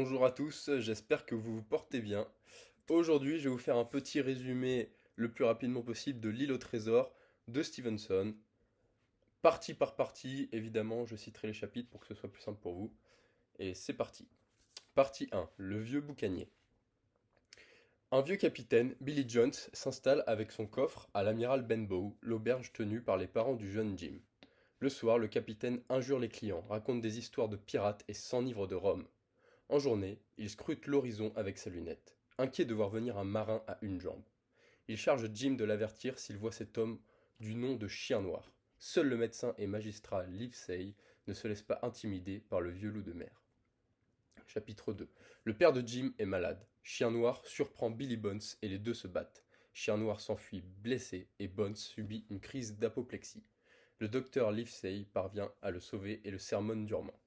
Bonjour à tous, j'espère que vous vous portez bien. Aujourd'hui, je vais vous faire un petit résumé le plus rapidement possible de L'île au trésor de Stevenson. Partie par partie, évidemment, je citerai les chapitres pour que ce soit plus simple pour vous. Et c'est parti. Partie 1, le vieux boucanier. Un vieux capitaine, Billy Jones, s'installe avec son coffre à l'amiral Benbow, l'auberge tenue par les parents du jeune Jim. Le soir, le capitaine injure les clients, raconte des histoires de pirates et s'enivre de rhum. En journée, il scrute l'horizon avec ses lunettes, inquiet de voir venir un marin à une jambe. Il charge Jim de l'avertir s'il voit cet homme du nom de Chien Noir. Seul le médecin et magistrat Livesey ne se laisse pas intimider par le vieux loup de mer. Chapitre 2. Le père de Jim est malade. Chien Noir surprend Billy Bones et les deux se battent. Chien Noir s'enfuit blessé et Bones subit une crise d'apoplexie. Le docteur Livesey parvient à le sauver et le sermonne durement.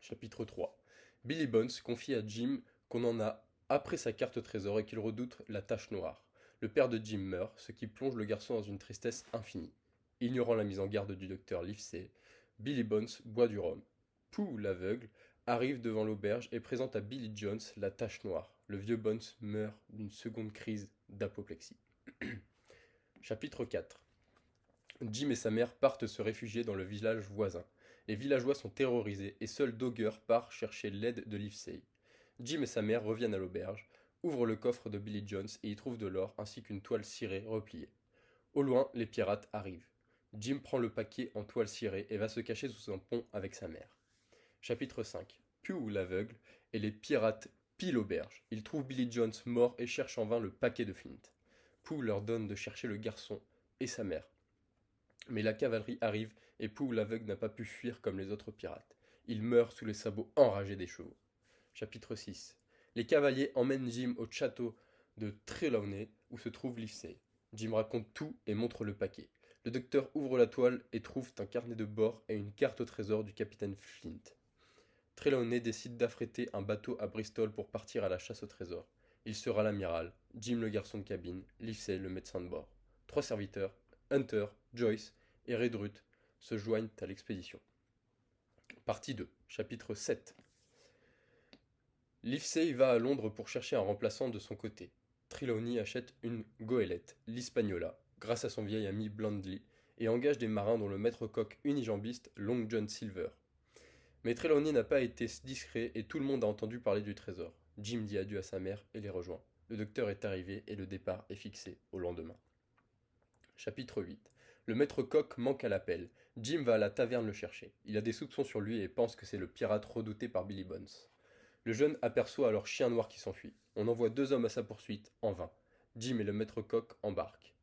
Chapitre 3. Billy Bones confie à Jim qu'on en a après sa carte au trésor et qu'il redoute la tache noire. Le père de Jim meurt, ce qui plonge le garçon dans une tristesse infinie. Ignorant la mise en garde du docteur Livesey, Billy Bones boit du rhum. Pooh, l'aveugle, arrive devant l'auberge et présente à Billy Jones la tache noire. Le vieux Bones meurt d'une seconde crise d'apoplexie. Chapitre 4. Jim et sa mère partent se réfugier dans le village voisin. Les villageois sont terrorisés et seul Dogger part chercher l'aide de Livesey. Jim et sa mère reviennent à l'auberge, ouvrent le coffre de Billy Jones et y trouvent de l'or ainsi qu'une toile cirée repliée. Au loin, les pirates arrivent. Jim prend le paquet en toile cirée et va se cacher sous un pont avec sa mère. Chapitre 5. Pugh l'aveugle et les pirates pillent l'auberge. Ils trouvent Billy Jones mort et cherchent en vain le paquet de Flint. Pugh leur donne de chercher le garçon et sa mère. Mais la cavalerie arrive et Pooh l'aveugle n'a pas pu fuir comme les autres pirates. Il meurt sous les sabots enragés des chevaux. Chapitre 6. Les cavaliers emmènent Jim au château de Trelawney où se trouve Livesey. Jim raconte tout et montre le paquet. Le docteur ouvre la toile et trouve un carnet de bord et une carte au trésor du capitaine Flint. Trelawney décide d'affréter un bateau à Bristol pour partir à la chasse au trésor. Il sera l'amiral, Jim le garçon de cabine, Livesey le médecin de bord. 3 serviteurs, Hunter, Joyce et Redruth se joignent à l'expédition. Partie 2, chapitre 7. Livesey va à Londres pour chercher un remplaçant de son côté. Trelawney achète une goélette, l'Hispaniola, grâce à son vieil ami Blandly, et engage des marins dont le maître-coq unijambiste Long John Silver. Mais Trelawney n'a pas été discret et tout le monde a entendu parler du trésor. Jim dit adieu à sa mère et les rejoint. Le docteur est arrivé et le départ est fixé au lendemain. Chapitre 8. Le maître-coq manque à l'appel. Jim va à la taverne le chercher. Il a des soupçons sur lui et pense que c'est le pirate redouté par Billy Bones. Le jeune aperçoit alors Chien Noir qui s'enfuit. On envoie 2 hommes à sa poursuite, en vain. Jim et le maître-coq embarquent.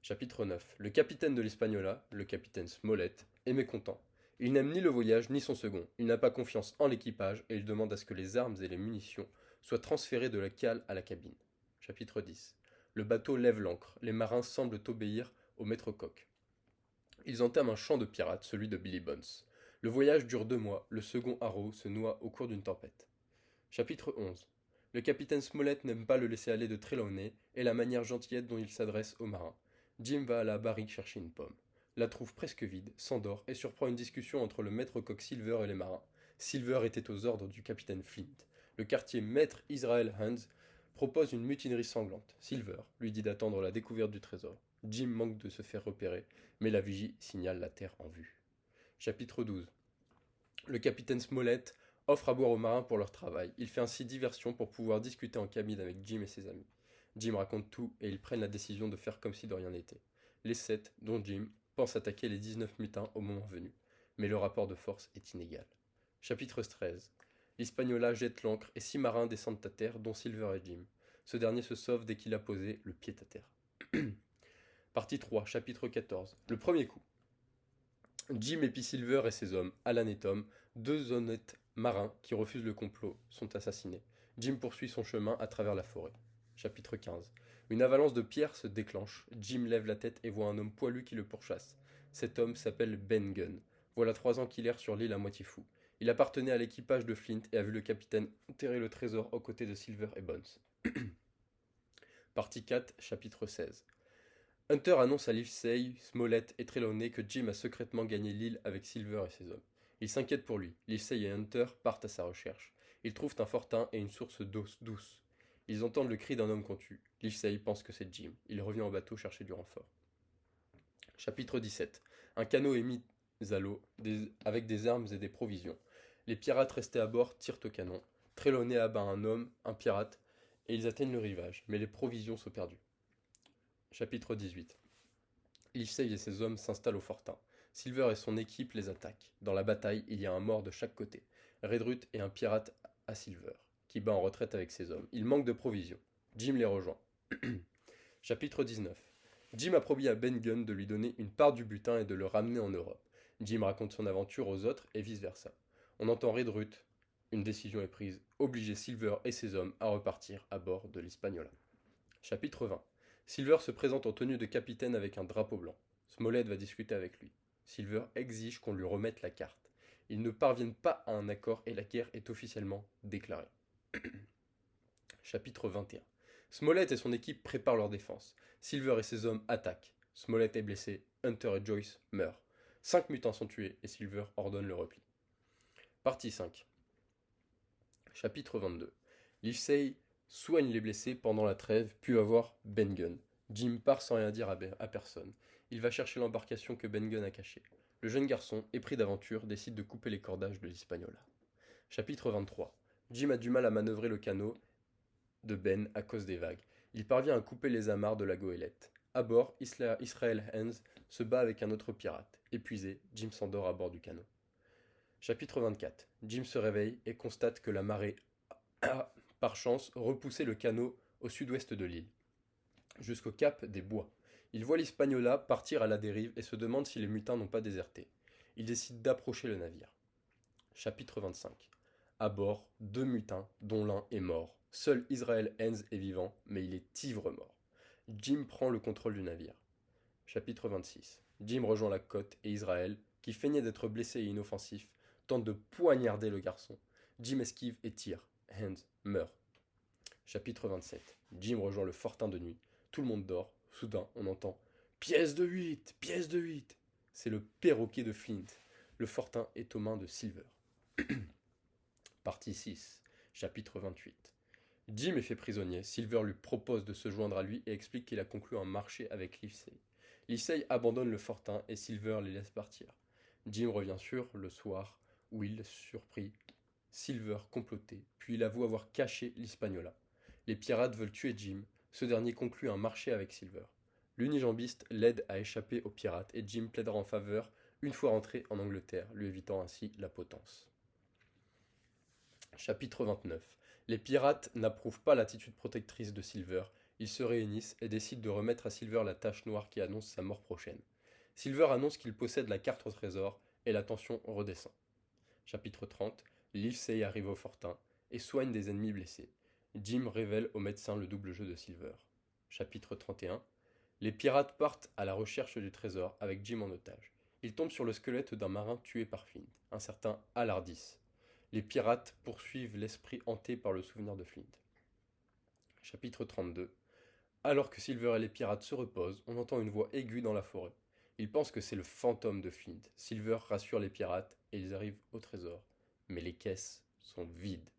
Chapitre 9. Le capitaine de l'Hispaniola, le capitaine Smollett, est mécontent. Il n'aime ni le voyage ni son second. Il n'a pas confiance en l'équipage et il demande à ce que les armes et les munitions soient transférées de la cale à la cabine. Chapitre 10. Le bateau lève l'ancre. Les marins semblent obéir au maître-coq. Ils entament un chant de pirates, celui de Billy Bones. Le voyage dure 2 mois. Le second Arrow se noie au cours d'une tempête. Chapitre 11. Le capitaine Smollett n'aime pas le laisser aller de Trelawney et la manière gentillette dont il s'adresse aux marins. Jim va à la barrique chercher une pomme. La trouve presque vide, s'endort et surprend une discussion entre le maître-coq Silver et les marins. Silver était aux ordres du capitaine Flint. Le quartier maître Israel Hands propose une mutinerie sanglante. Silver lui dit d'attendre la découverte du trésor. Jim manque de se faire repérer, mais la vigie signale la terre en vue. Chapitre 12. Le capitaine Smollett offre à boire aux marins pour leur travail. Il fait ainsi diversion pour pouvoir discuter en cabine avec Jim et ses amis. Jim raconte tout et ils prennent la décision de faire comme si de rien n'était. Les 7, dont Jim, pensent attaquer les 19 mutins au moment venu. Mais le rapport de force est inégal. Chapitre 13. L'Hispaniola jette l'ancre et 6 marins descendent à terre, dont Silver et Jim. Ce dernier se sauve dès qu'il a posé le pied à terre. Partie 3, chapitre 14. Le premier coup. Jim épie Silver et ses hommes, Alan et Tom, 2 honnêtes marins qui refusent le complot, sont assassinés. Jim poursuit son chemin à travers la forêt. Chapitre 15. Une avalanche de pierres se déclenche. Jim lève la tête et voit un homme poilu qui le pourchasse. Cet homme s'appelle Ben Gunn. Voilà 3 ans qu'il erre sur l'île à moitié fou. Il appartenait à l'équipage de Flint et a vu le capitaine enterrer le trésor aux côtés de Silver et Bones. Partie 4, chapitre 16. Hunter annonce à Livesey, Smollett et Trelawney que Jim a secrètement gagné l'île avec Silver et ses hommes. Il s'inquiète pour lui. Livesey et Hunter partent à sa recherche. Ils trouvent un fortin et une source d'eau douce. Ils entendent le cri d'un homme qu'on tue. Livesey pense que c'est Jim. Il revient au bateau chercher du renfort. Chapitre 17. Un canot est mis à l'eau avec des armes et des provisions. Les pirates restés à bord tirent au canon. Trelawney abat un homme, un pirate, et ils atteignent le rivage, mais les provisions sont perdues. Chapitre 18. Livesey et ses hommes s'installent au fortin. Silver et son équipe les attaquent. Dans la bataille, il y a un mort de chaque côté. Redruth est un pirate à Silver, qui bat en retraite avec ses hommes. Il manque de provisions. Jim les rejoint. Chapitre 19. Jim a promis à Ben Gunn de lui donner une part du butin et de le ramener en Europe. Jim raconte son aventure aux autres et vice-versa. On entend Redruth. Une décision est prise, obliger Silver et ses hommes à repartir à bord de l'Hispaniola. Chapitre 20. Silver se présente en tenue de capitaine avec un drapeau blanc. Smollett va discuter avec lui. Silver exige qu'on lui remette la carte. Ils ne parviennent pas à un accord et la guerre est officiellement déclarée. Chapitre 21. Smollett et son équipe préparent leur défense. Silver et ses hommes attaquent. Smollett est blessé, Hunter et Joyce meurent. 5 mutins sont tués et Silver ordonne le repli. Partie 5. Chapitre 22. Livesey soigne les blessés pendant la trêve, puis va voir Ben Gunn. Jim part sans rien dire à personne. Il va chercher l'embarcation que Ben Gunn a cachée. Le jeune garçon, épris d'aventure, décide de couper les cordages de l'Hispaniola. Chapitre 23. Jim a du mal à manœuvrer le canot de Ben à cause des vagues. Il parvient à couper les amarres de la goélette. À bord, Israel Hands se bat avec un autre pirate. Épuisé, Jim s'endort à bord du canot. Chapitre 24. Jim se réveille et constate que la marée a, par chance, repoussé le canot au sud-ouest de l'île, jusqu'au cap des Bois. Il voit l'Hispaniola partir à la dérive et se demande si les mutins n'ont pas déserté. Il décide d'approcher le navire. Chapitre 25. À bord, 2 mutins, dont l'un est mort. Seul Israel Hens est vivant, mais il est ivre-mort. Jim prend le contrôle du navire. Chapitre 26. Jim rejoint la côte et Israël, qui feignait d'être blessé et inoffensif, tente de poignarder le garçon. Jim esquive et tire. Hens meurt. Chapitre 27. Jim rejoint le fortin de nuit. Tout le monde dort. Soudain, on entend « Pièce de 8 Pièce de 8 !» C'est le perroquet de Flint. Le fortin est aux mains de Silver. Partie 6. Chapitre 28. Jim est fait prisonnier. Silver lui propose de se joindre à lui et explique qu'il a conclu un marché avec Livesey. Livesey abandonne le fortin et Silver les laisse partir. Jim revient sur le soir où il surprit Silver comploté, puis il avoue avoir caché l'Hispaniola. Les pirates veulent tuer Jim. Ce dernier conclut un marché avec Silver. L'unijambiste l'aide à échapper aux pirates et Jim plaidera en faveur une fois rentré en Angleterre, lui évitant ainsi la potence. Chapitre 29. Les pirates n'approuvent pas l'attitude protectrice de Silver. Ils se réunissent et décident de remettre à Silver la tache noire qui annonce sa mort prochaine. Silver annonce qu'il possède la carte au trésor et la tension redescend. Chapitre 30. Livesey arrive au fortin et soigne des ennemis blessés. Jim révèle au médecin le double jeu de Silver. Chapitre 31. Les pirates partent à la recherche du trésor avec Jim en otage. Ils tombent sur le squelette d'un marin tué par Flint, un certain Alardis. Les pirates poursuivent l'esprit hanté par le souvenir de Flint. Chapitre 32. Alors que Silver et les pirates se reposent, on entend une voix aiguë dans la forêt. Ils pensent que c'est le fantôme de Flint. Silver rassure les pirates et ils arrivent au trésor. Mais les caisses sont vides.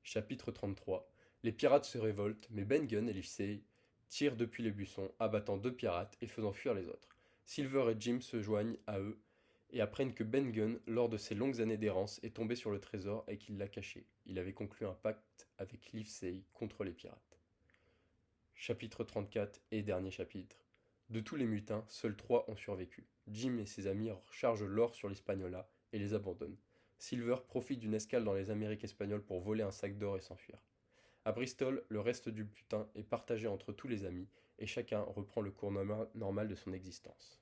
Chapitre 33. Les pirates se révoltent, mais Ben Gunn et Livesey tirent depuis les buissons, abattant 2 pirates et faisant fuir les autres. Silver et Jim se joignent à eux et apprennent que Ben Gunn, lors de ses longues années d'errance, est tombé sur le trésor et qu'il l'a caché. Il avait conclu un pacte avec Livesey contre les pirates. Chapitre 34 et dernier chapitre. De tous les mutins, seuls 3 ont survécu. Jim et ses amis chargent l'or sur l'Hispaniola et les abandonnent. Silver profite d'une escale dans les Amériques espagnoles pour voler un sac d'or et s'enfuir. À Bristol, le reste du butin est partagé entre tous les amis et chacun reprend le cours normal de son existence.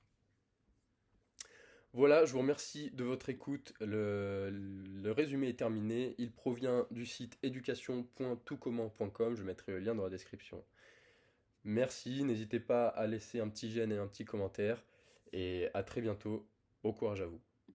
Voilà, je vous remercie de votre écoute. Le résumé est terminé. Il provient du site education.toutcomment.com. Je mettrai le lien dans la description. Merci, n'hésitez pas à laisser un petit j'aime et un petit commentaire. Et à très bientôt. Bon courage à vous.